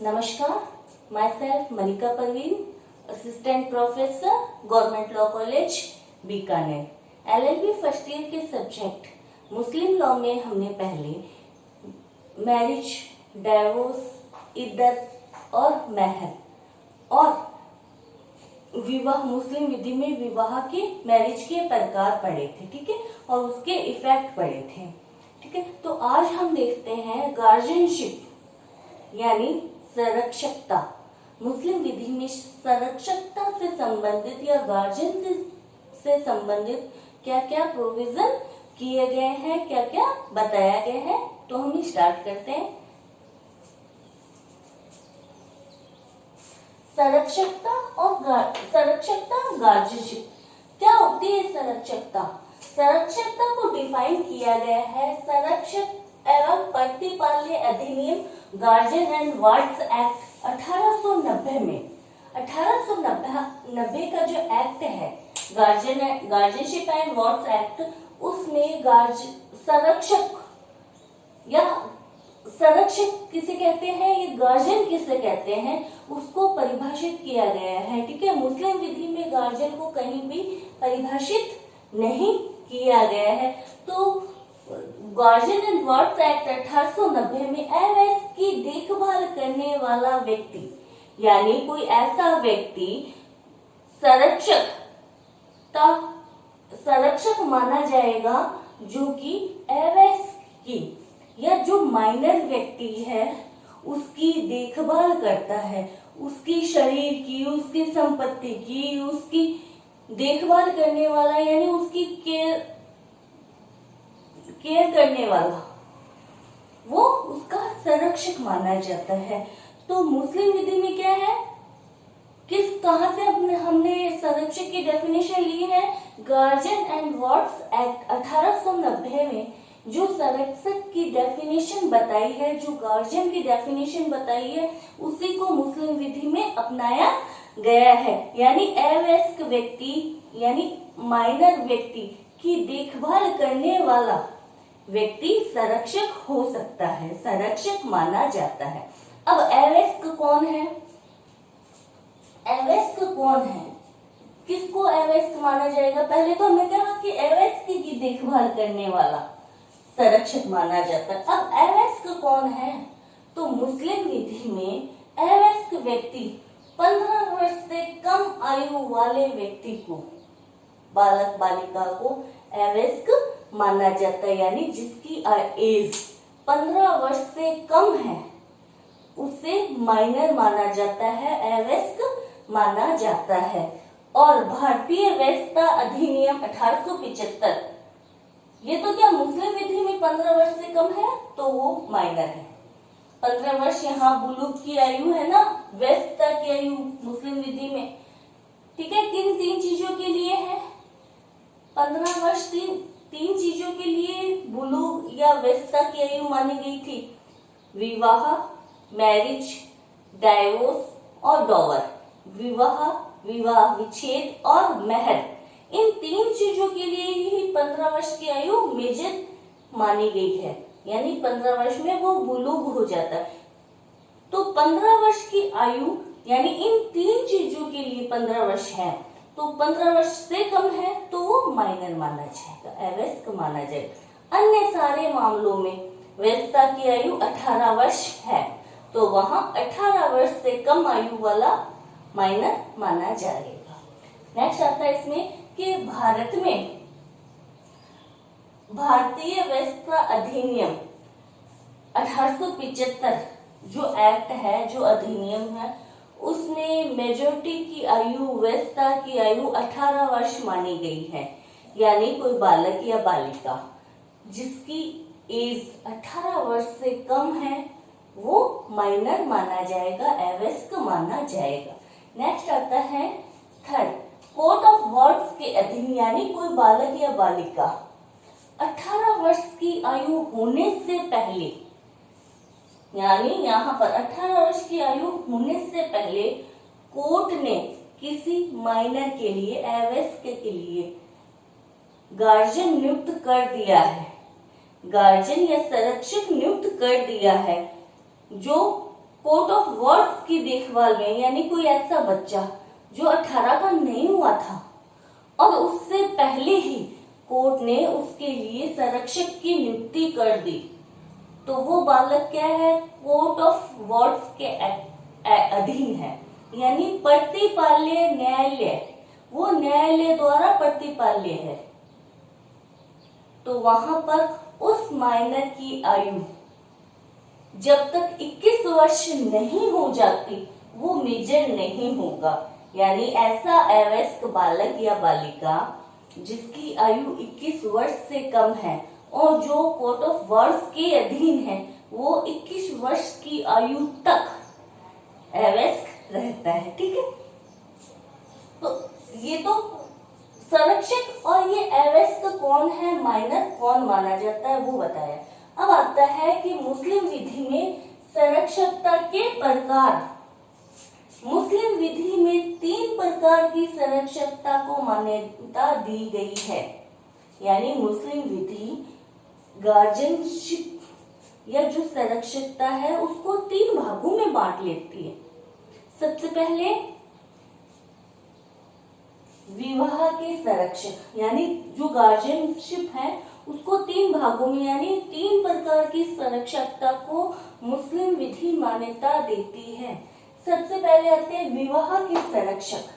नमस्कार, myself Malika Parveen, assistant professor, government law college Bikaner. LLB first year के subject मुस्लिम law में हमने पहले मैरिज, डाइवोर्स, इद्दत और महर और विवाह, मुस्लिम विधि में विवाह के, मैरिज के प्रकार पढ़े थे, ठीक है, और उसके इफेक्ट पढ़े थे, ठीक है। तो आज हम देखते हैं गार्जियनशिप यानी संरक्षकता। मुस्लिम विधि में संरक्षकता से संबंधित या गार्जियन से संबंधित क्या क्या प्रोविजन किए गए हैं, क्या क्या बताया गया है। तो हम स्टार्ट करते हैं। संरक्षकता गार्जियनशिप क्या होती है? संरक्षकता को डिफाइन किया गया है संरक्षक एवं प्रतिपाल्य अधिनियम गार्जियन एंड वार्ड्स एक्ट 1890 में। 1890 का जो एक्ट है गार्जियनशिप एंड वार्ड्स एक्ट, उसमें संरक्षक या संरक्षक किसे कहते हैं, ये गार्जियन किसे कहते हैं, उसको परिभाषित किया गया है, ठीक है। मुस्लिम विधि में गार्जियन को कहीं भी परिभाषित नहीं किया गया है। तो गार्जियन एंड वार्ड्स एक्ट 1890 में एवैस की देखभाल करने वाला व्यक्ति, यानी कोई ऐसा व्यक्ति संरक्षक माना जाएगा जो कि एवैस की या जो माइनर व्यक्ति है उसकी देखभाल करता है, उसकी शरीर की, उसकी संपत्ति की, उसकी देखभाल करने वाला, यानी उसकी केयर करने वाला, वो उसका संरक्षक माना जाता है। तो मुस्लिम विधि में क्या है, कहां से हमने संरक्षक की डेफिनेशन ली है? गार्जियन एंड वार्ड्स एक्ट 1890 में जो संरक्षक की डेफिनेशन बताई है, जो गार्जियन की डेफिनेशन बताई है, उसी को मुस्लिम विधि में अपनाया गया है। यानी अवयस्क व्यक्ति यानी माइनर व्यक्ति की देखभाल करने वाला व्यक्ति संरक्षक हो सकता है, संरक्षक माना जाता है। अब अवयस्क कौन है? अवयस्क कौन है, किसको अवयस्क माना जाएगा? पहले तो हमने कहा कि अवयस्क की देखभाल करने वाला संरक्षक माना जाता है। अब अवयस्क कौन है? तो मुस्लिम विधि में अवयस्क व्यक्ति 15 वर्ष से कम आयु वाले व्यक्ति को, बालक बालिका को अवयस्क माना जाता है, यानी जिसकी एज 15 वर्ष से कम है उसे माइनर माना जाता है, अवयस्क माना जाता है। और भारतीय वैधता अधिनियम 1875, ये तो क्या मुस्लिम विधि में 15 वर्ष से कम है तो वो माइनर है। 15 वर्ष यहाँ बुलूग की आयु है ना, वैधता की आयु मुस्लिम विधि में, ठीक है। किन 3 चीजों के लिए है 15 वर्ष? तीन चीजों के लिए बुलूग या वैधता की आयु मानी गई थी: विवाह, मैरिज, डाइवोर्स और डॉवर। विवाह विच्छेद और महर, इन 3 चीजों के लिए ही 15 वर्ष की आयु मेजर मानी गई है, यानी 15 वर्ष में वो बुलूग हो जाता है। तो 15 वर्ष की आयु यानी इन 3 चीजों के लिए 15 वर्ष है, तो 15 वर्ष से कम है तो वो माइनर माना जाएगा, अवयस्क माना जाएगा। अन्य सारे मामलों में वैधता की आयु 18 वर्ष है, तो वहां 18 वर्ष से कम आयु वाला माइनर माना जाएगा। नेक्स्ट आता है इसमें कि भारत में भारतीय वैधता अधिनियम 1875 जो एक्ट है, जो अधिनियम है, उसमें मेजोरिटी की आयु, वैधता की आयु 18 वर्ष मानी गई है। यानी कोई बालक या बालिका जिसकी एज 18 वर्ष से कम है वो माइनर माना जाएगा, अवयस्क माना जाएगा। नेक्स्ट आता है थर्ड, कोर्ट ऑफ वार्ड्स के अधीन, यानी कोई बालक या बालिका 18 वर्ष की आयु होने से पहले, यानी यहाँ पर 18 वर्ष की आयु होने से पहले कोर्ट ने किसी माइनर के लिए, अवयस्क के लिए गार्जियन नियुक्त कर दिया है, गार्जियन या संरक्षक नियुक्त कर दिया है, जो कोर्ट ऑफ वर्ड्स की देखभाल में, यानी कोई ऐसा बच्चा जो 18 का नहीं हुआ था और उससे पहले ही कोर्ट ने उसके लिए संरक्षक की नियुक्ति कर दी, तो वो बालक क्या है, कोर्ट ऑफ वर्ड्स के अधीन है, यानी प्रतिपाल्य न्यायालय, वो न्यायालय द्वारा प्रतिपाल्य है। तो वहां पर उस माइनर की आयु जब तक 21 वर्ष नहीं हो जाती वो मेजर नहीं होगा, यानी ऐसा अवयस्क बालक या बालिका जिसकी आयु 21 वर्ष से कम है और जो कोर्ट ऑफ वर्ड्स के अधीन है वो 21 वर्ष की आयु तक अवयस्क रहता है। ठीक है, तो ये तो संरक्षक और ये अवयस्क कौन है, माइनर कौन माना जाता है वो बताया। अब आता है कि मुस्लिम विधि में संरक्षकता के प्रकार। मुस्लिम विधि में 3 प्रकार की संरक्षकता को मान्यता दी गई है, यानी मुस्लिम विधि गार्जियनशिप या जो संरक्षकता है उसको 3 भागों में बांट लेती है। सबसे पहले विवाह के संरक्षक, यानी जो गार्जियनशिप है उसको 3 भागों में, यानी 3 प्रकार की संरक्षकता को मुस्लिम विधि मान्यता देती है। सबसे पहले आते हैं विवाह के संरक्षक,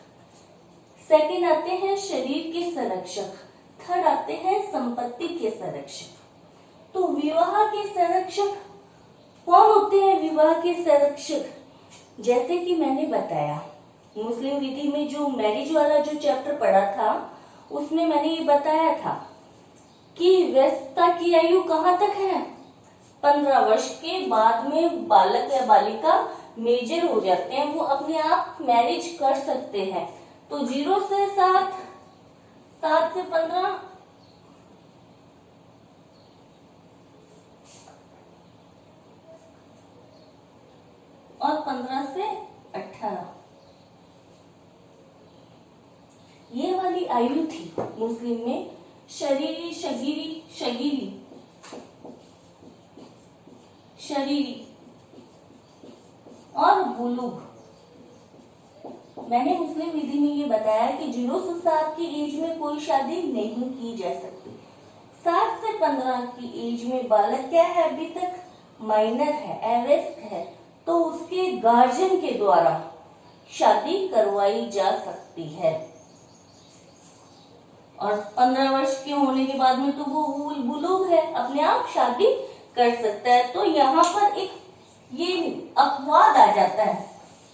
सेकंड आते हैं शरीर के संरक्षक, थर्ड आते हैं संपत्ति के संरक्षक। तो विवाह के संरक्षक कौन होते हैं? विवाह के संरक्षक जैसे कि मैंने बताया मुस्लिम विधि में जो मैरिज वाला जो चैप्टर पढ़ा था उसमें मैंने ये बताया था कि वयस्कता की आयु कहाँ तक है, 15 वर्ष के बाद में बालक या बालिका मेजर हो जाते हैं, वो अपने आप मैरिज कर सकते हैं। तो 0 से 7, 7 से 15, और 15 से 18, ये वाली आयु थी मुस्लिम में। शरीरी, शगीरी, शगीरी, शरीरी और बुलूग। मैंने मुस्लिम विधि में ये बताया कि 0 से 7 की एज में कोई शादी नहीं की जा सकती। 7 से 15 की एज में बालक क्या है, अभी तक माइनर है, अवयस्क है, तो उसके गार्जियन के द्वारा शादी करवाई जा सकती है। और 15 वर्ष के होने के बाद में तो वो बुलूग है, अपने आप शादी कर सकता है। तो यहाँ पर एक ये अपवाद आ जाता है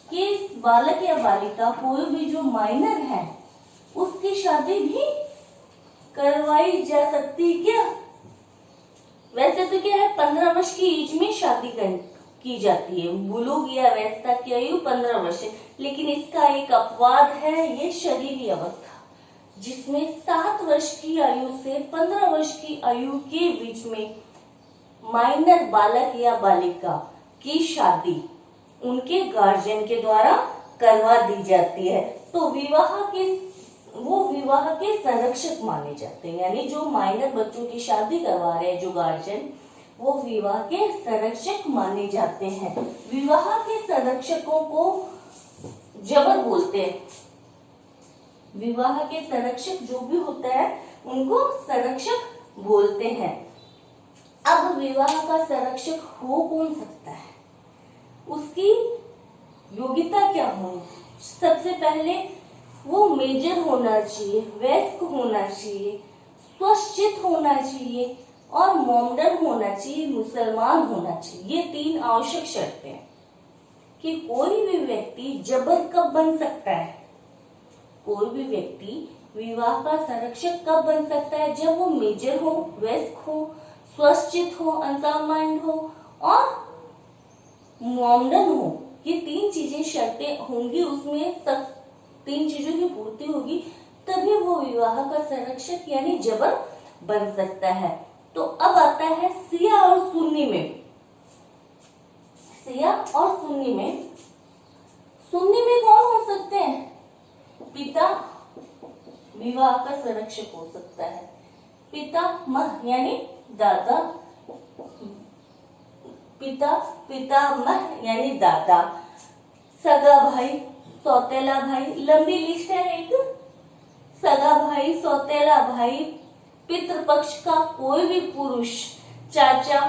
कि बालक या बालिका कोई भी जो माइनर है उसकी शादी भी करवाई जा सकती है क्या? वैसे तो क्या है, 15 वर्ष की एज में शादी की जाती है, बुलूग या वयस्कता की आयु 15 वर्ष है। लेकिन इसका एक अपवाद है, ये शरीरी अवस्था, जिसमें 7 वर्ष की आयु से 15 वर्ष की आयु के बीच में माइनर बालक या बालिका की शादी उनके गार्जियन के द्वारा करवा दी जाती है। तो विवाह के संरक्षक माने जाते हैं, यानी जो माइनर बच्चों की शादी करवा रहे हैं जो गार्जियन, वो विवाह के संरक्षक माने जाते हैं। विवाह के संरक्षकों को जबर बोलते हैं। विवाह के संरक्षक जो भी होता है उनको संरक्षक बोलते हैं। अब विवाह का संरक्षक हो कौन सकता है, उसकी योग्यता क्या हो? सबसे पहले वो मेजर होना चाहिए, वयस्क होना चाहिए, स्वशिक्षित होना चाहिए और मोमडन होना चाहिए, मुसलमान होना चाहिए। ये 3 आवश्यक शर्तें हैं कि कोई भी व्यक्ति जबर कब बन सकता है। कोई भी व्यक्ति विवाह का संरक्षक कब बन सकता है? जब वो मेजर हो, वयस्क हो, स्वशिक्षित हो, अनसाउंड माइंड हो और मोमडन हो। ये 3 चीजें शर्तें होंगी, उसमें सब 3 चीजों की पूर्ति होगी तभी वो विवाह का संरक्षक यानी जबर बन सकता है। तो अब आता है शिया और सुन्नी में। शिया और सुन्नी में कौन हो सकते हैं? पिता विवाह का संरक्षक हो सकता है, पिता माँ यानी दादा पिता, पितामह यानी दादा, सगा भाई, सौतेला भाई, लंबी लिस्ट है एक। सगा भाई, सौतेला भाई, पितृपक्ष का कोई भी पुरुष, चाचा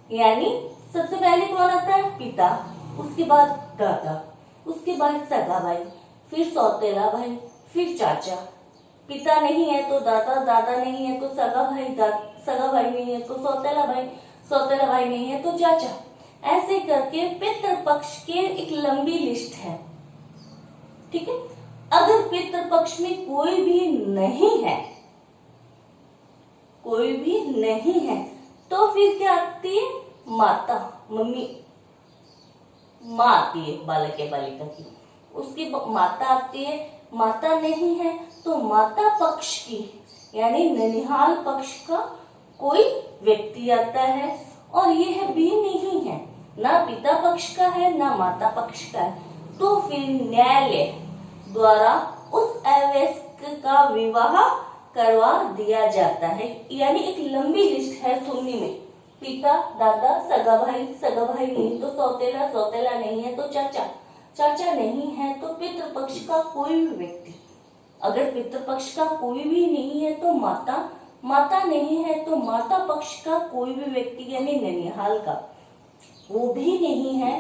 यानी सबसे पहले कौन आता है? पिता, उसके बाद दादा, उसके बाद सगा भाई, फिर सौतेला भाई, फिर चाचा। पिता नहीं है तो दादा, दादा नहीं है तो सगा भाई, सगा भाई नहीं है तो सौतेला भाई, सौतेला भाई नहीं है तो चाचा। ऐसे करके पितृपक्ष के एक लंबी लिस्ट है। ठीक है। अगर पितृपक्ष में कोई भी नहीं है, कोई भी नहीं है, तो फिर क्या आती है? माता, मम्मी, माँ आती है बालक या बालिका की, उसकी माता आती है। माता नहीं है तो माता पक्ष की यानी ननिहाल पक्ष का कोई व्यक्ति आता है, और यह भी नहीं है, ना पिता पक्ष का है ना माता पक्ष का है, तो फिर न्यायालय द्वारा उस अवयस्क का विवाह करवा दिया जाता है। यानी एक लंबी लिस्ट है सुन्नी में, पिता, दादा, सगा भाई नहीं तो सौतेला, सौतेला नहीं है तो चाचा, चाचा नहीं है तो पितृपक्ष का कोई भी व्यक्ति। अगर पितृपक्ष का कोई भी नहीं है तो माता, माता नहीं है तो माता पक्ष का कोई भी व्यक्ति यानी ननिहाल का वो भी नहीं है,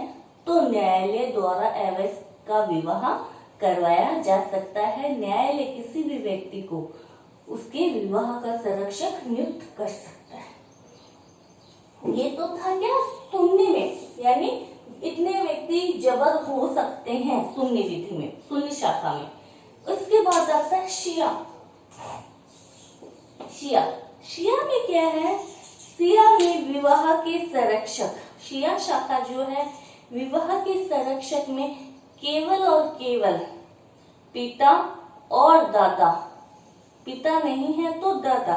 तो न्यायालय द्वारा अवयस्क का विवाह करवाया जा सकता है। न्यायालय किसी भी व्यक्ति को उसके विवाह का संरक्षक नियुक्त कर सकता है। ये तो था क्या? सुन्नी में, यानी इतने व्यक्ति जबर हो सकते हैं सुन्नी विधि में, सुन्नी शाखा में। उसके बाद आता है शिया। शिया, शिया में क्या है? शिया में विवाह के संरक्षक, शिया शाखा जो है विवाह के संरक्षक में केवल और केवल पिता और दादा, पिता नहीं है तो दादा,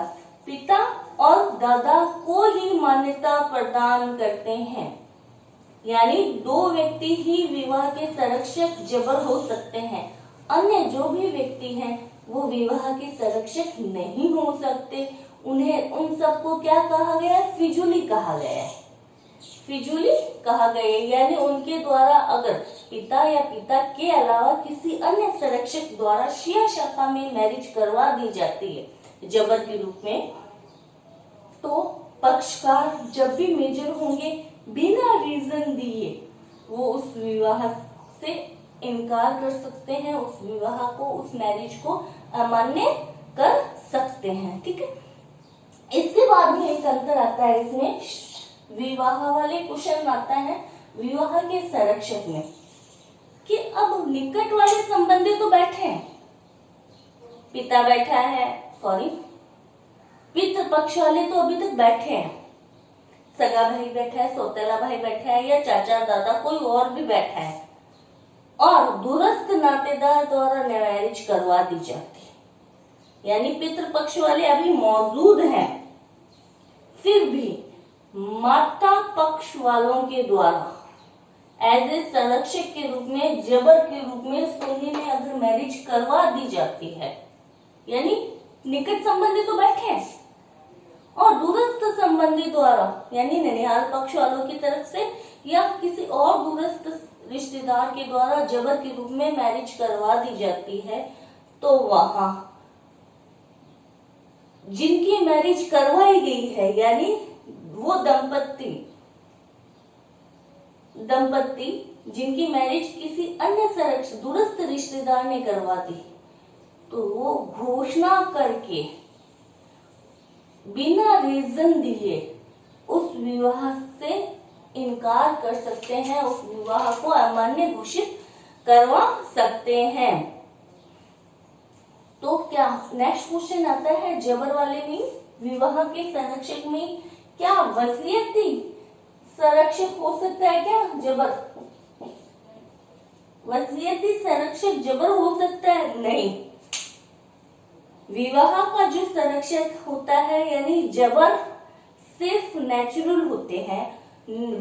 पिता और दादा को ही मान्यता प्रदान करते हैं। यानी दो व्यक्ति ही विवाह के संरक्षक जबर हो सकते हैं, अन्य जो भी व्यक्ति हैं वो विवाह के संरक्षक नहीं हो सकते। उन्हें, उन सबको क्या कहा गया है? फिजूली कहा गया है, फिजूली कहा गया है। यानी उनके द्वारा अगर पिता या पिता के अलावा किसी अन्य संरक्षक द्वारा शिया शाखा में मैरिज करवा दी जाती है जबर के रूप में, तो पक्षकार जब भी मेजर होंगे बिना रीजन दिए वो उस विवाह से इनकार कर सकते हैं, उस विवाह को, उस मैरिज को अमान्य कर सकते हैं। ठीक है। इसके बाद में एक अंतर आता है इसमें, विवाह वाले क्वेश्चन आता है विवाह के संरक्षक में कि अब निकट वाले संबंधी तो बैठे हैं, पिता बैठा है, सॉरी पितृपक्ष वाले तो अभी तक बैठे हैं, सगा भाई बैठा है, सौतेला भाई बैठा है, या चाचा दादा कोई और भी बैठा है, और दूरस्थ नातेदार द्वारा मैरिज करवा दी जाती है। यानी पितृपक्ष वाले अभी मौजूद हैं, फिर भी माता पक्ष वालों के द्वारा एज ए संरक्षक के रूप में, जबर के रूप में सुन्नी में अगर मैरिज करवा दी जाती है, यानी निकट संबंधी तो बैठे हैं और दूरस्थ संबंधी द्वारा यानी ननिहाल पक्ष वालों की तरफ से या किसी और दूरस्थ रिश्तेदार के द्वारा जबर के रूप में मैरिज करवा दी जाती है, तो वहां जिनकी मैरिज करवाई गई है यानी वो दंपत्ति जिनकी मैरिज किसी अन्य दूरस्थ रिश्तेदार ने करवा दी, तो वो घोषणा करके बिना रीजन दिए उस विवाह से इनकार कर सकते हैं, उस विवाह को अमान्य घोषित करवा सकते हैं। तो क्या नेक्स्ट क्वेश्चन आता है, जबर वाले में विवाह के संरक्षक में क्या वसीयती संरक्षक हो सकता है? क्या जबर वसीयती संरक्षक जबर हो सकता है? नहीं। विवाह का जो संरक्षक होता है यानी जबर सिर्फ नेचुरल होते हैं,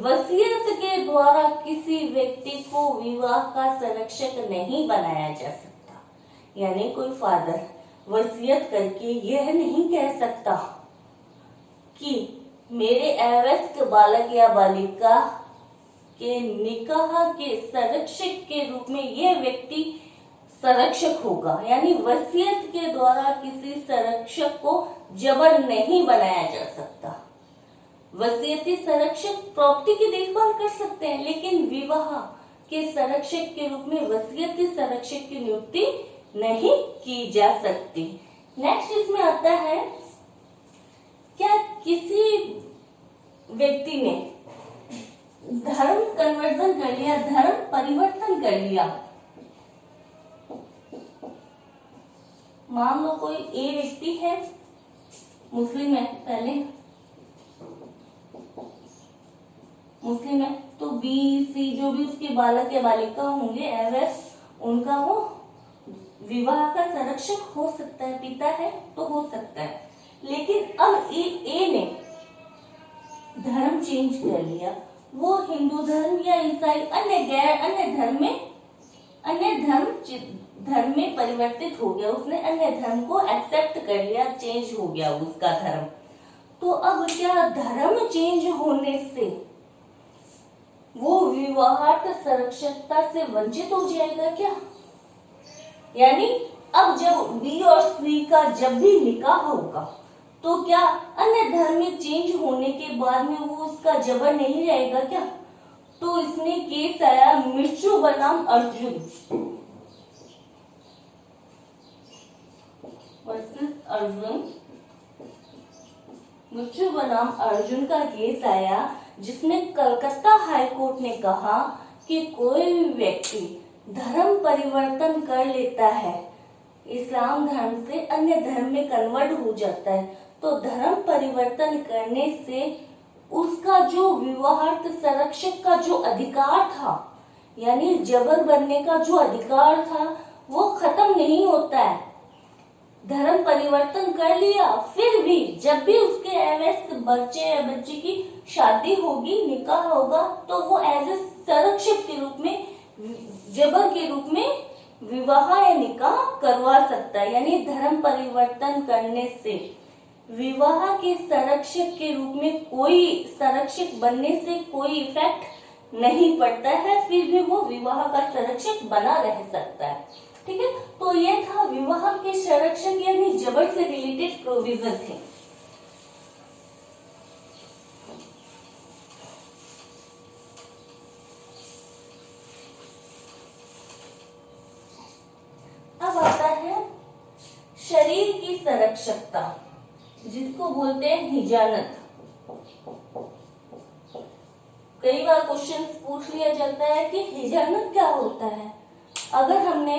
वसीयत के द्वारा किसी व्यक्ति को विवाह का संरक्षक नहीं बनाया जा सकता। यानी कोई फादर वसीयत करके यह नहीं कह सकता कि मेरे अवयस्क बालक या बालिका के निकाह के संरक्षक के रूप में यह व्यक्ति संरक्षक होगा। यानी वसीयत के द्वारा किसी संरक्षक को जबर नहीं बनाया जा सकता। वसीयती संरक्षक प्रॉपर्टी की देखभाल कर सकते हैं, लेकिन विवाह के संरक्षक के रूप में वसीयती संरक्षक की नियुक्ति नहीं की जा सकती। नेक्स्ट इसमें आता है, क्या किसी व्यक्ति ने धर्म कन्वर्जन कर लिया, धर्म परिवर्तन कर लिया। मान लो कोई ए व्यक्ति है, मुस्लिम है, पहले मुस्लिम है, तो बी सी जो भी उसके बालक या बालिका होंगे अवयस्क, उनका वो विवाह का संरक्षक हो सकता है, पिता है तो हो सकता है। लेकिन अब ए ने धर्म चेंज कर लिया, वो हिंदू धर्म या ईसाई अन्य धर्म में परिवर्तित हो गया, उसने अन्य धर्म को एक्सेप्ट कर लिया, चेंज हो गया उसका धर्म। तो अब क्या धर्म चेंज होने से वो विवाह संरक्षकता से वंचित हो जाएगा क्या? यानी अब जब बी और सी का जब भी निकाह होगा तो क्या अन्य धर्म में चेंज होने के बाद में वो उसका जबर नहीं रहेगा क्या? तो इसमें केस आया मिर्चू बनाम अर्जुन वर्सेस अर्जुन। मिर्चू बनाम अर्जुन का केस आया, जिसमें कलकत्ता हाई कोर्ट ने कहा कि कोई भी व्यक्ति धर्म परिवर्तन कर लेता है, इस्लाम धर्म से अन्य धर्म में कन्वर्ट हो जाता है, तो धर्म परिवर्तन करने से उसका जो विवाहार्थ संरक्षक का जो अधिकार था, यानी जबर बनने का जो अधिकार था, वो खत्म नहीं होता है। धर्म परिवर्तन कर लिया, फिर भी जब भी उसके अवयस्क बच्चे या बच्ची की शादी होगी, निकाह होगा, तो वो एज ए संरक्षक के रूप में, जबर के रूप में विवाह या निकाह करवा सकता है। यानी धर्म परिवर्तन करने से विवाह के संरक्षक के रूप में कोई संरक्षक बनने से कोई इफेक्ट नहीं पड़ता है, फिर भी वो विवाह का संरक्षक बना रह सकता है। ठीक है, तो ये था विवाह के संरक्षक यानी जबर से रिलेटेड प्रोविजन थे। अब आता है शरीर की संरक्षकता, जिसको बोलते हैं हिजानत। कई बार क्वेश्चन पूछ लिया जाता है कि हिजानत क्या होता है। अगर हमने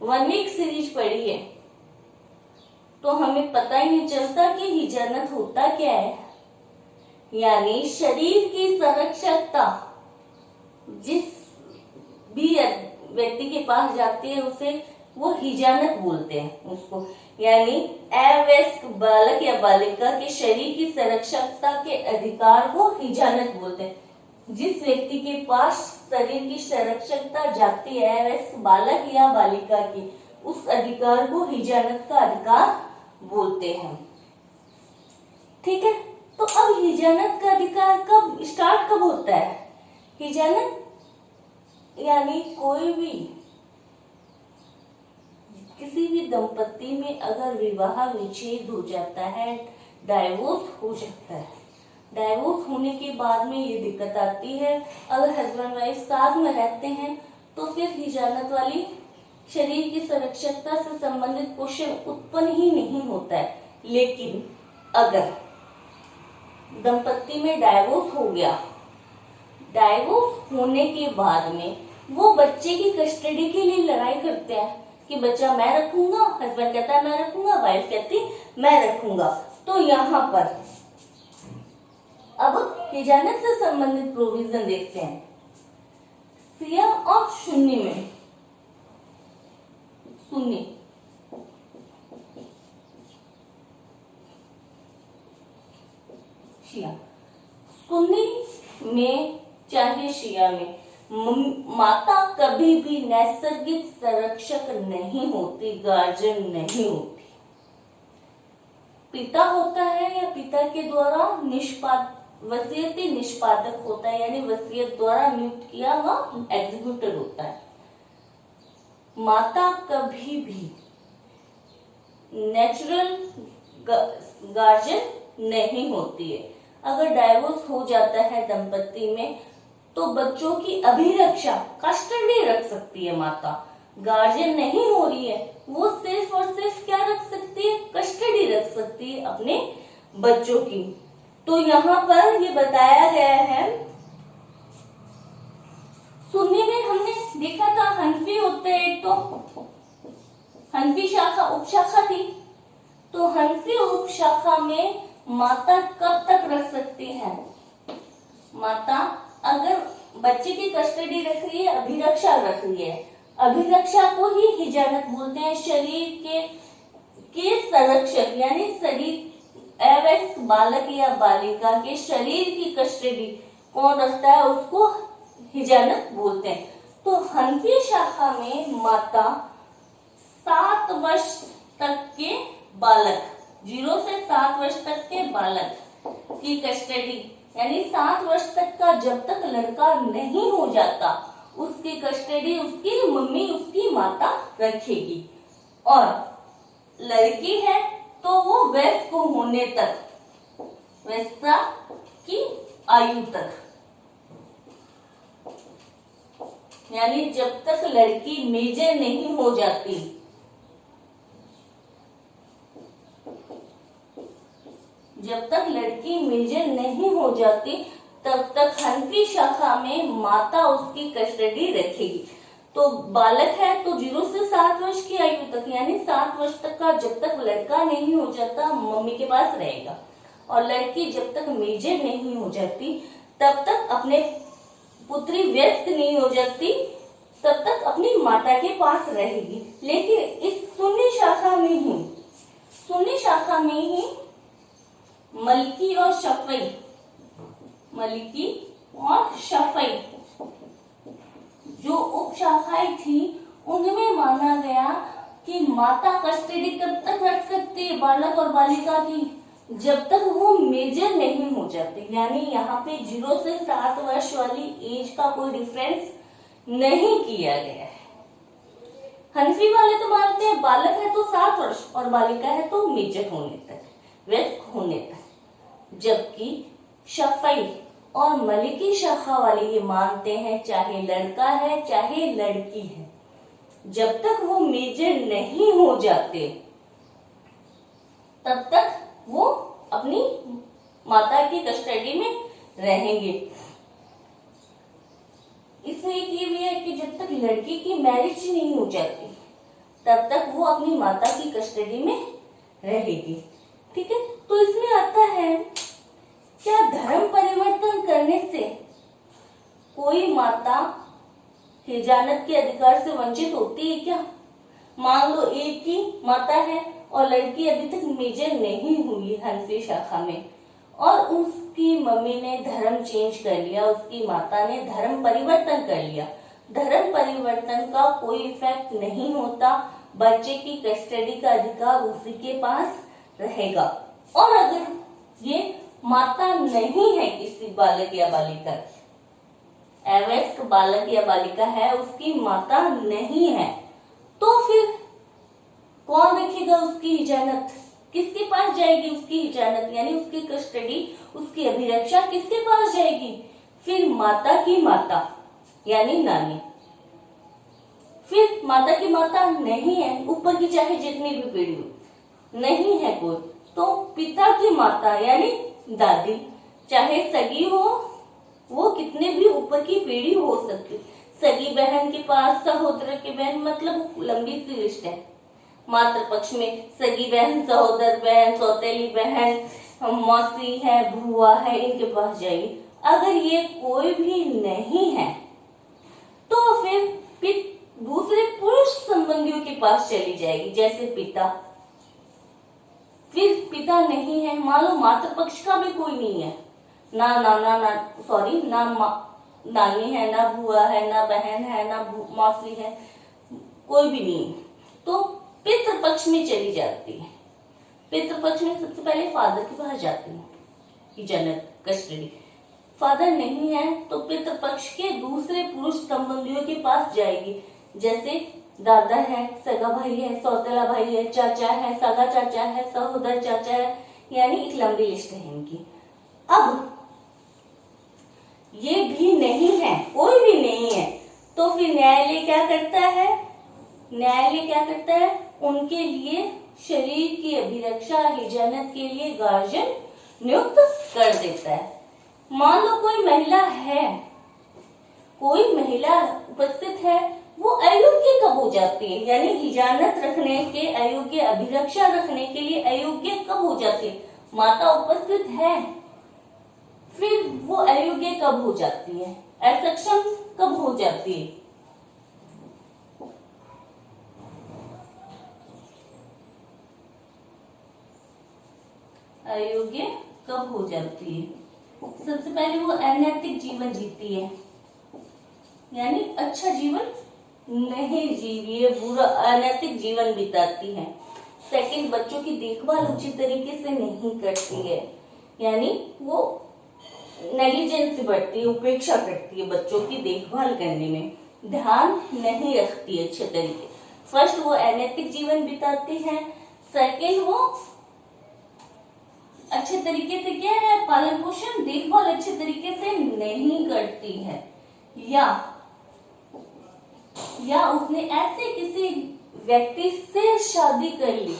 1 वीक सीरीज पढ़ी है तो हमें पता ही नहीं चलता कि हिजानत होता क्या है। यानी शरीर की संरक्षकता जिस भी व्यक्ति के पास जाती है उसे वो हिजानत बोलते हैं उसको। यानी अवयस्क बालक या बालिका के शरीर की संरक्षकता के अधिकार को हिजानत बोलते हैं। जिस व्यक्ति के पास शरीर की संरक्षकता जाती है अवयस्क बालक या बालिका की, उस अधिकार को हिजानत का अधिकार बोलते हैं। ठीक है, तो अब हिजानत का अधिकार कब स्टार्ट कब होता है? हिजानत यानी कोई भी किसी भी दंपति में अगर विवाह विच्छेद हो जाता है, डाइवोर्स हो जाता है, डाइवोर्स होने के बाद में ये दिक्कत आती है, अगर हस्बैंड वाइफ साथ में रहते हैं तो फिर हिजानत वाली शरीर की संरक्षकता से संबंधित क्वेश्चन उत्पन्न ही नहीं होता है। लेकिन अगर दंपति में डाइवोर्स हो गया, डाइवोर्स होने के बाद में वो बच्चे की कस्टडी के लिए लड़ाई करते हैं कि बच्चा मैं रखूंगा, हस्बैंड कहता है मैं रखूंगा, वाइफ कहती मैं रखूंगा। तो यहाँ पर अब हिजानत से संबंधित प्रोविजन देखते हैं। सिया और सुन्नी में, सुन्नी शिया, सुन्नी में चाहे शिया में माता कभी भी नैसर्गिक संरक्षक नहीं होती, गार्जियन नहीं होती। पिता होता है या पिता के द्वारा वसीयती निष्पादक होता है, यानी वसीयत द्वारा नियुक्त किया हुआ एग्जीक्यूटर होता है। माता कभी भी नेचुरल गार्जियन नहीं होती है। अगर डाइवोर्स हो जाता है दंपति में तो बच्चों की अभिरक्षा, कस्टडी रख सकती है माता। गार्जियन नहीं हो रही है, वो सिर्फ और सिर्फ क्या रख सकती है, कस्टडी रख सकती है अपने बच्चों की। तो यहाँ पर ये बताया गया है, सुनने में हमने देखा था हनफी होते हैं, एक तो हनफी शाखा उपशाखा थी, तो हनफी उपशाखा में माता कब तक रख सकती है, माता अगर बच्चे की कस्टडी रख रही है, अभिरक्षा रख रही है, अभिरक्षा को ही हिजानत बोलते हैं। शरीर के संरक्षक यानी शरीर अवयस्क बालक या बालिका के शरीर की कस्टडी कौन रखता है, उसको हिजानत बोलते हैं। तो हनफी शाखा में माता 7 वर्ष तक के बालक, 0 से 7 वर्ष तक के बालक की कस्टडी, यानी 7 वर्ष तक का जब तक लड़का नहीं हो जाता उसकी कस्टडी उसकी मम्मी, उसकी माता रखेगी। और लड़की है तो वो वयस्क होने तक, वयस्कता की आयु तक, यानी जब तक लड़की मेजर नहीं हो जाती, जब तक लड़की मेजर नहीं हो जाती तब तक हनफी शाखा में माता उसकी कस्टडी रखेगी। तो बालक है तो 0 से 7 वर्ष की आयु तक, यानी 7 वर्ष तक का जब तक लड़का नहीं हो जाता मम्मी के पास रहेगा, और लड़की जब तक मेजर नहीं हो जाती तब तक, अपने पुत्री व्यस्त नहीं हो जाती तब तक अपनी माता के पास रहेगी। लेकिन इस सुन्नी शाखा में ही, सुन्नी शाखा में ही मलकी और शफई, मलकी और शफई जो उपशाखाएं थी उनमें माना गया कि माता कस्टडी कब तक रख सकती है बालक और बालिका की, जब तक वो मेजर नहीं हो जाते। यानी यहाँ पे 0 से 7 वर्ष वाली एज का कोई डिफरेंस नहीं किया गया है। हनफी वाले तो मानते हैं बालक है तो 7 वर्ष और बालिका है तो मेजर होने तक, वयस्क होने तक, जबकि शफई और मलिकी शाखा वाले ये मानते हैं चाहे लड़का है चाहे लड़की है, जब तक वो मेजर नहीं हो जाते तब तक वो अपनी माता की कस्टडी में रहेंगे। इसमें एक ये भी है कि जब तक लड़की की मैरिज नहीं हो जाती तब तक वो अपनी माता की कस्टडी में रहेगी। ठीक है, तो इसमें आता है क्या धर्म परिवर्तन करने से कोई माता हिजानत के अधिकार से वंचित होती है क्या? मान लो एक ही माता है और लड़की अभी तक मेजर नहीं हुई हनफी शाखा में, और उसकी मम्मी ने धर्म चेंज कर लिया, उसकी माता ने धर्म परिवर्तन कर लिया। धर्म परिवर्तन का कोई इफेक्ट नहीं होता, बच्चे की कस्टडी का अधिकार उसी के पास रहेगा। और अगर ये माता नहीं है किसी बालक या बालिका, अवयस्क बालक या बालिका है, उसकी माता नहीं है, तो फिर कौन रखेगा उसकी हिजानत? किसके पास जाएगी उसकी हिजानत, यानी उसकी कस्टडी, उसकी अभिरक्षा किसके पास जाएगी? फिर माता की माता यानी नानी। फिर माता की माता नहीं है, ऊपर की चाहे जितनी भी पीढ़ी हो, नहीं है कोई, तो पिता की माता यानी दादी, चाहे सगी हो, वो कितने भी ऊपर की पीढ़ी हो सकती, सगी बहन के पास, सहोदर की बहन, मतलब लंबी सी लिस्ट है। मातृ पक्ष में सगी बहन, सहोदर बहन, सौतेली बहन, मौसी है, बुआ है, इनके पास जाएगी। अगर ये कोई भी नहीं है तो फिर दूसरे पुरुष संबंधियों के पास चली जाएगी, जैसे पिता। फिर पिता नहीं है, मान लो मातृ पक्ष का भी कोई नहीं है, ना नाना ना नानी है, ना बुआ है, ना बहन है, ना मौसी है, कोई भी नहीं, तो पितृ पक्ष में चली जाती है। पितृपक्ष में सबसे पहले फादर के पास जाती है हिजानत कस्टडी। फादर नहीं है तो पितृपक्ष के दूसरे पुरुष संबंधियों के पास जाएगी, जैसे दादा है, सगा भाई है, सौतेला भाई है, चाचा है, सगा चाचा है, सहोदर चाचा है, यानी एक लंबी लिस्ट है इनकी। अब ये भी नहीं है, कोई भी नहीं है, तो फिर न्यायालय क्या करता है? न्यायालय क्या करता है? उनके लिए शरीर की अभिरक्षा हिजानत के लिए गार्जियन नियुक्त कर देता है। मान लो कोई महिला है, कोई महिला उपस्थित है, वो अयोग्य कब हो जाती है? यानी हिजानत रखने के अयोग्य, अभिरक्षा रखने के लिए अयोग्य कब हो जाती है? माता उपस्थित है, फिर वो अयोग्य कब हो जाती है? असक्षम कब हो जाती है? अयोग्य कब हो जाती है? सबसे पहले वो अनैतिक जीवन जीती है, यानी अच्छा जीवन नहीं जी रही है, बुरा अनैतिक जीवन बिताती है। सेकंड, बच्चों की देखभाल उचित तरीके से नहीं करती है, यानी वो नेग्लिजेंस बरतती है, उपेक्षा करती है बच्चों की देखभाल करने में, ध्यान नहीं रखती है अच्छे तरीके। फर्स्ट, वो अनैतिक जीवन बिताती है। सेकंड, वो अच्छे तरीके से क्या है, पालन पोषण देखभाल अच्छे तरीके से नहीं करती है, या उसने ऐसे किसी व्यक्ति से शादी कर ली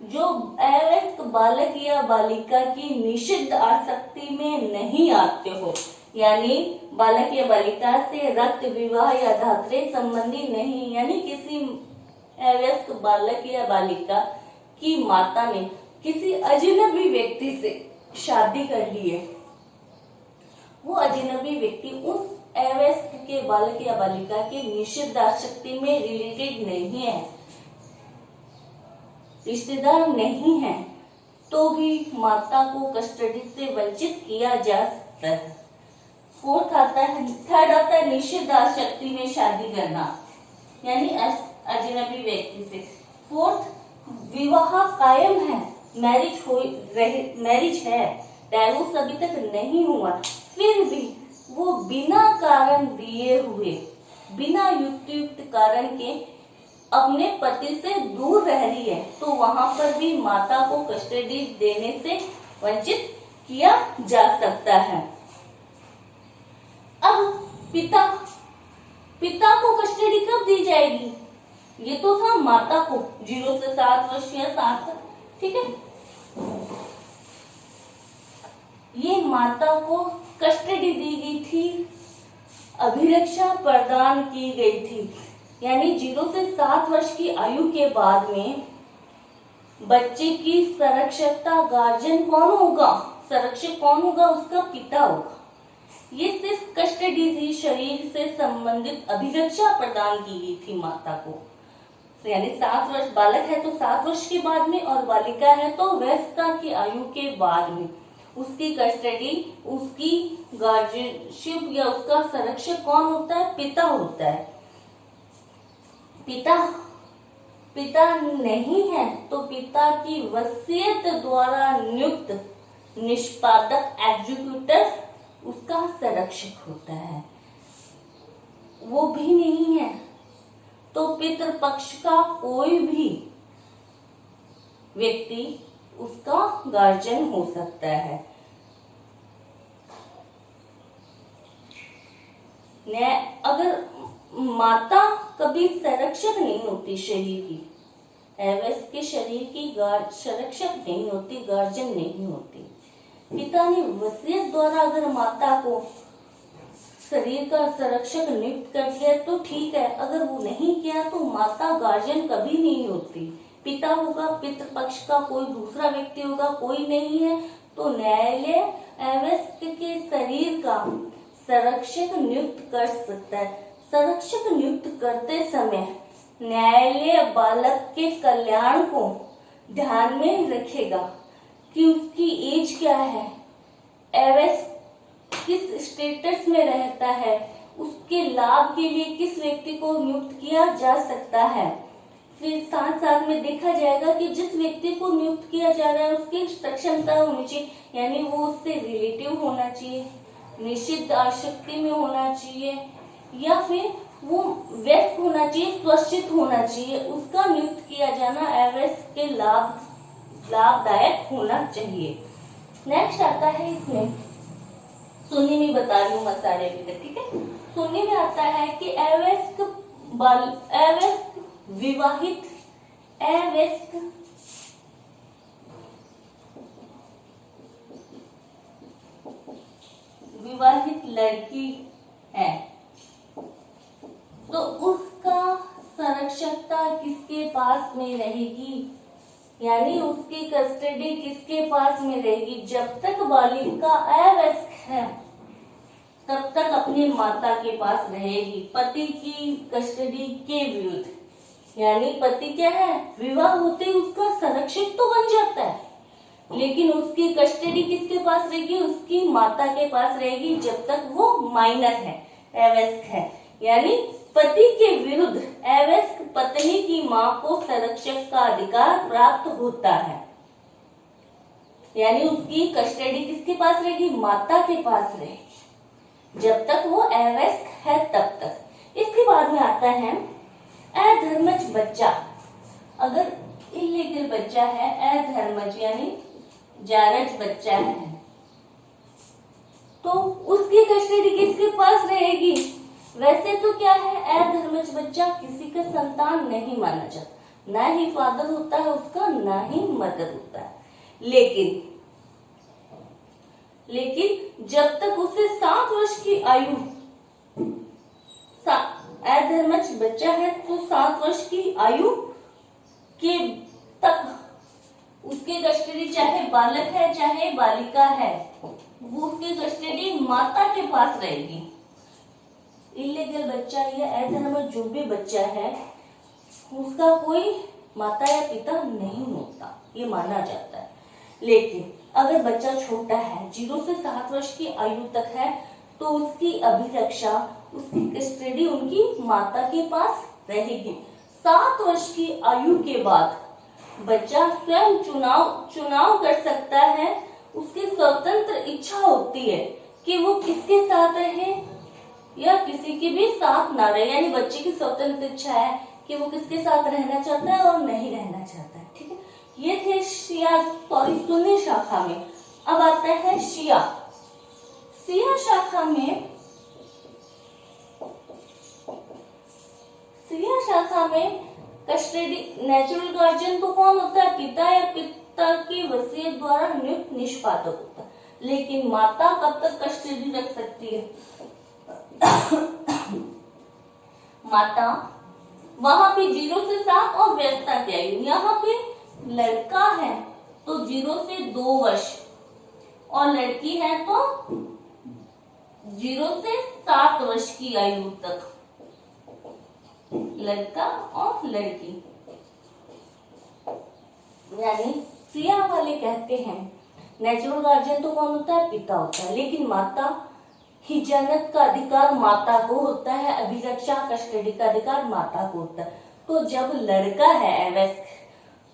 जो अवयस्क बालक या बालिका की निषिद्ध आसक्ति में नहीं आते हो, यानी बालक या बालिका से रक्त विवाह या धात्रे संबंधी नहीं, यानी किसी अवयस्क बालक या बालिका की माता ने किसी अजनबी व्यक्ति से शादी कर ली है, वो अजनबी व्यक्ति उस अवयस्क के बालक या बालिका की निषिद्ध आसक्ति में रिलेटेड नहीं है, रिश्तेदार नहीं है, तो भी माता को कस्टडी से वंचित किया जा सकता है। फोर्थ आता है, थर्ड आता है निषिद्ध आसक्ति में शादी करना, यानी अजनबी व्यक्ति से। फोर्थ, विवाह कायम है, मैरिज है, डाइवोर्स अभी तक नहीं हुआ, फिर भी वो बिना कारण दिए हुए, बिना युक्त कारण के अपने पति से दूर रह रही है, तो वहां पर भी माता को कस्टडी देने से वंचित किया जा सकता है। अब पिता को कस्टडी कब दी जाएगी? ये तो था माता को 0 से 7 वर्ष या 7 तक, ठीक है। ये माता को कस्टडी दी गई थी, अभिरक्षा प्रदान की गई थी, यानी 0 से 7 वर्ष की आयु के बाद में बच्चे की संरक्षकता गार्जियन कौन होगा? संरक्षक कौन होगा? उसका पिता होगा। ये सिर्फ कस्टडी थी, शरीर से संबंधित अभिरक्षा प्रदान की गई थी माता को, यानी 7 वर्ष, बालक है तो 7 वर्ष के बाद में, और बालिका है तो वयस्कता की आयु के बाद में उसकी कस्टडी, उसकी गार्जियनशिप या उसका संरक्षक कौन होता है? पिता होता है। पिता नहीं है तो पिता की वसीयत द्वारा नियुक्त निष्पादक एग्जीक्यूटर उसका संरक्षक होता है। वो भी नहीं है तो पितृपक्ष का कोई भी व्यक्ति उसका गार्जियन हो सकता है। अगर माता कभी संरक्षक नहीं होती शरीर की, अवयस्क के शरीर की संरक्षक नहीं होती, गार्जियन नहीं होती, पिता ने वसीयत द्वारा अगर माता को शरीर का संरक्षक नियुक्त कर दिया तो ठीक है, अगर वो नहीं किया तो माता गार्जियन कभी नहीं होती, पिता होगा, पितृपक्ष का कोई दूसरा व्यक्ति होगा, कोई नहीं है तो न्यायालय अवयस्क के शरीर का संरक्षक नियुक्त कर सकता है। संरक्षक नियुक्त करते समय न्यायालय बालक के कल्याण को ध्यान में रखेगा कि उसकी एज क्या है, अवयस्क किस स्टेटस में रहता है, उसके लाभ के लिए किस व्यक्ति को नियुक्त किया जा सकता है। फिर साथ साथ में देखा जाएगा कि जिस व्यक्ति को नियुक्त किया जा रहा है उसकी सक्षमता होनी चाहिए, यानी वो उससे रिलेटिव होना चाहिए, निश्चित आसक्ति में होना चाहिए, या फिर वो व्यस्त होना चाहिए, स्वच्छित होना चाहिए। उसका नियुक्त किया जाना अवयस्क के लाभदायक होना चाहिए। नेक्स्ट आता है इसमें, सुन्नी में बता रही हूँ मैं सारे विधि, ठीक है। सुन्नी में आता है कि अवयस्क विवाहित लड़की है तो उसका संरक्षकता किसके पास में रहेगी, यानी उसकी कस्टडी किसके पास में रहेगी। जब तक बालिका अवयस्क है तब तक अपनी माता के पास रहेगी, पति की कस्टडी के विरुद्ध। यानी पति क्या है, विवाह होते ही उसका संरक्षक तो बन जाता है, लेकिन उसकी कस्टडी किसके पास रहेगी, उसकी माता के पास रहेगी जब तक वो माइनर है, अवयस्क है। यानी पति के विरुद्ध अवयस्क पत्नी की मां को संरक्षक का अधिकार प्राप्त होता है। यानी उसकी कस्टडी किसके पास रहेगी, माता के पास रहेगी जब तक वो अवयस्क है तब तक। इसके बाद में आता है अधर्मज बच्चा। अगर इलीगल बच्चा है, अधर्मज यानी जारज बच्चा है, तो उसकी कस्टडी किसके पास रहेगी। वैसे तो क्या है, अधर्मज बच्चा किसी का संतान नहीं माना जाता, ना ही फादर होता है उसका, ना ही मदर होता है। लेकिन जब तक उसे 7 वर्ष की आयु, अधर्मज बच्चा है तो 7 वर्ष की आयु के तक उसकी कस्टडी, चाहे बालक है चाहे बालिका है, वो उसकी कस्टडी माता के पास रहेगी। इलीगल बच्चा या अधर्मज जो भी बच्चा है उसका कोई माता या पिता नहीं होता, ये माना जाता है। लेकिन अगर बच्चा छोटा है, 0 से 7 वर्ष की आयु तक है, तो उसकी अभिरक्षा, उसकी कस्टडी उनकी माता के पास रहेगी। 7 वर्ष की आयु के बाद बच्चा स्वयं चुनाव कर सकता है, उसकी स्वतंत्र इच्छा होती है कि वो किसके साथ रहे या किसी के भी साथ ना रहे। यानी बच्चे की स्वतंत्र इच्छा है कि वो किसके साथ रहना चाहता है और नहीं रहना चाहता है, ठीक है। ये थे सुन्नी शाखा में। अब आता है शिया शाखा में कस्टडी नेचुरल गार्जियन तो कौन होता है, पिता या पिता की वसीयत द्वारा नियुक्त निष्पादक होता है। लेकिन माता कब तक कस्टडी रख सकती है माता वहां पे 0 से 7 और व्यस्तता की आयु। यहाँ पे लड़का है तो 0 से 2 वर्ष और लड़की है तो 0 से 7 वर्ष की आयु तक, लड़का और लड़की। यानी सिया वाले कहते हैं नेचुरल गार्जियन तो कौन होता है, पिता होता है, लेकिन माता हिजानत का अधिकार माता को होता है, अभिरक्षा कस्टडी का अधिकार माता को होता है। तो जब लड़का है अवयस्क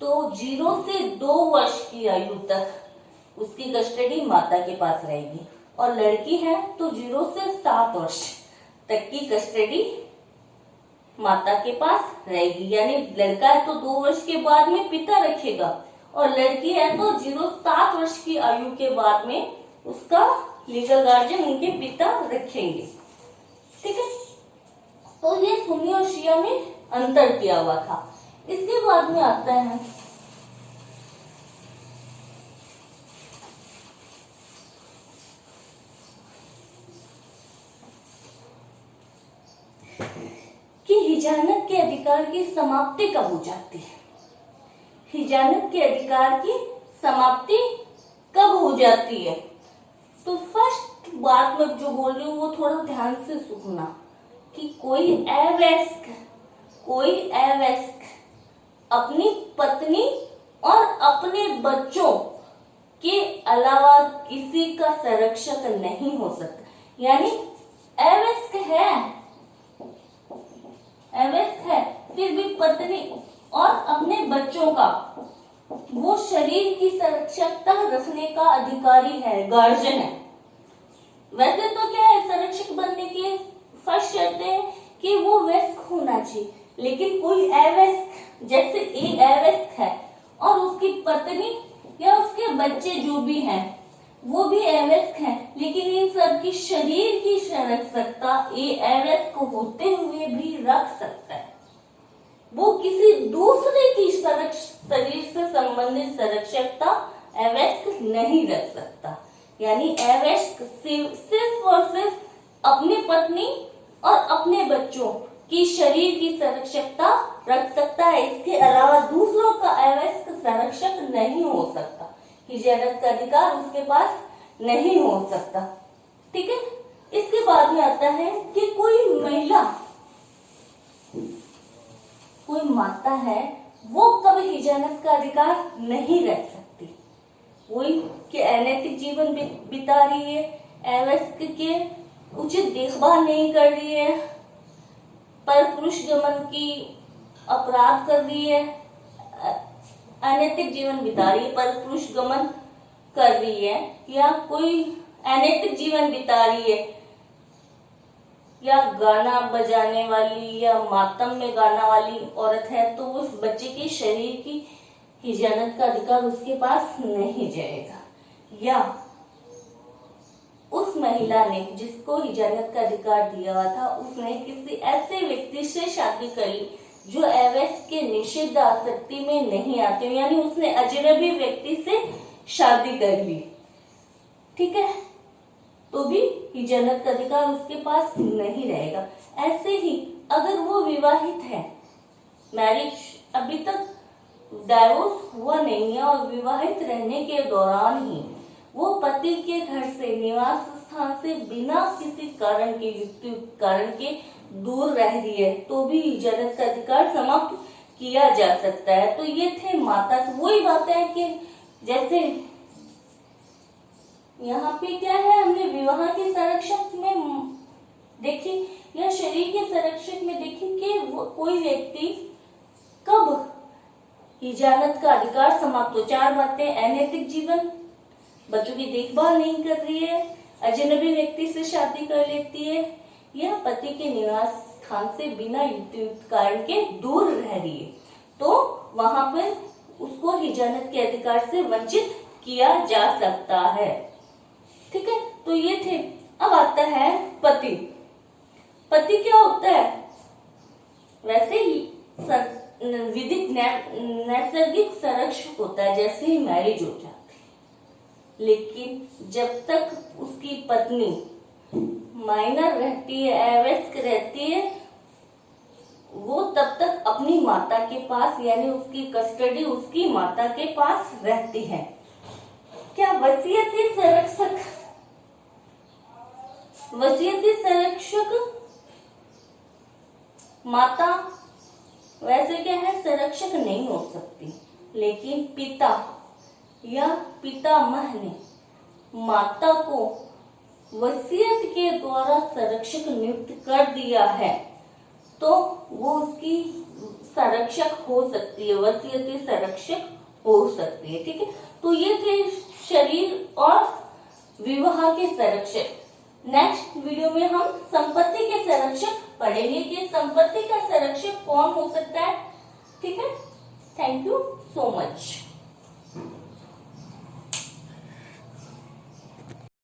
तो 0 से 2 वर्ष की आयु तक उसकी कस्टडी माता के पास रहेगी, और लड़की है तो 0 से 7 वर्ष तक की कस्टडी माता के पास रहेगी। यानी लड़का है तो 2 वर्ष के बाद में पिता रखेगा, और लड़की है तो 7 वर्ष की आयु के बाद में उसका लीगल गार्जियन उनके पिता रखेंगे, ठीक है। तो ये सुन्नी और शिया में अंतर किया हुआ था। इसके बाद में आता है कि हिजानत के अधिकार की समाप्ति कब हो जाती है। हिजानत के अधिकार की समाप्ति कब हो जाती है, तो फर्स्ट बात मैं जो बोल रही हूँ वो थोड़ा ध्यान से सुनना कि कोई अवयस्क अपनी पत्नी और अपने बच्चों के अलावा किसी का संरक्षक नहीं हो सकता। यानी अवयस्क है फिर भी पत्नी और अपने बच्चों का वो शरीर की संरक्षकता रखने का अधिकारी है, गार्जियन है। वैसे तो क्या है, संरक्षक बनने की फर्स्ट शर्त है कि वो वयस्क होना चाहिए, लेकिन कोई अवयस्क, जैसे एक अवयस्क है और उसकी पत्नी या उसके बच्चे जो भी हैं वो भी अवयस्क हैं, लेकिन इन सब की शरीर की संरक्षकता ये अवयस्क होते हुए भी रख सकता है। वो किसी दूसरे की शरीर से संबंधित संरक्षकता अवयस्क नहीं रख सकता। यानी अवयस्क सिर्फ और सिर्फ अपनी पत्नी और अपने बच्चों की शरीर की संरक्षकता रख सकता है, इसके अलावा दूसरों का अवयस्क संरक्षक नहीं हो सकता। हिजरत का अधिकार उसके पास नहीं हो सकता। ठीक है, इसके बाद में आता है कि कोई महिला, कोई माता है, वो कभी हिजानत का अधिकार नहीं रख सकती। वही कि अनैतिक जीवन बिता रही है, अवयस्क के उचित देखभाल नहीं कर रही है, पर पुरुष गमन की अपराध कर रही है, अनैतिक जीवन बिता रही है पर पुरुष गमन कर रही है, या कोई अनैतिक जीवन बिता रही है, या गाना बजाने वाली या मातम में गाना वाली औरत है, तो उस बच्चे के शरीर की हिजानत का अधिकार उसके पास नहीं जाएगा। या उस महिला ने जिसको हिजानत का अधिकार दिया हुआ था, उसने किसी ऐसे व्यक्ति से शादी कर ली जो अवयस्क के निषिद्ध आसक्ति में नहीं आते, यानी उसने अजनबी व्यक्ति से शादी कर ली, ठीक है, तो भी हिजानत का अधिकार उसके पास नहीं रहेगा। ऐसे ही अगर वो विवाहित है, मैरिज अभी तक डाइवोर्स हुआ नहीं है और विवाहित रहने के दौरान ही वो पति के घर से, निवास स्थान से बिना किसी कारण के, युक्तियुक्त कारण के दूर रह रही है, तो भी हिजानत का अधिकार समाप्त किया जा सकता है। तो ये थे माता। तो वही बात है कि जैसे यहाँ पे क्या है, हमने विवाह के संरक्षक में देखी या शरीर के संरक्षक में देखी कि कोई व्यक्ति कब हिजानत का अधिकार समाप्त हो। 4 बातें: अनैतिक जीवन, बच्चों की देखभाल नहीं कर रही है, अजनबी व्यक्ति से शादी कर लेती है, या पति के निवास स्थान से बिना युक्तियुक्त कारण के दूर रह रही है, तो वहां पर उसको हिजानत के अधिकार से वंचित किया जा सकता है। ठीक है, तो ये थे। अब आता है पति। पति क्या होता है? वैसे ही विधिक नैसर्गिक संरक्षक होता है जैसे ही मैरिज हो जाती है, लेकिन जब तक उसकी पत्नी माइनर रहती है, अवयस्क रहती है, वो तब तक अपनी माता के पास, यानी उसकी कस्टडी उसकी माता के पास रहती है। क्या वसीयती संरक्षक, वसीयती संरक्षक माता वैसे क्या है, संरक्षक नहीं हो सकती, लेकिन पिता या पितामह ने माता को वसीयत के द्वारा संरक्षक नियुक्त कर दिया है, तो वो उसकी संरक्षक हो सकती है, वसीयती संरक्षक हो सकती है। ठीक है, तो ये थे शरीर और विवाह के संरक्षक। नेक्स्ट वीडियो में हम संपत्ति के संरक्षक पढ़ेंगे कि संपत्ति का संरक्षक कौन हो सकता है। ठीक है, थैंक यू सो मच।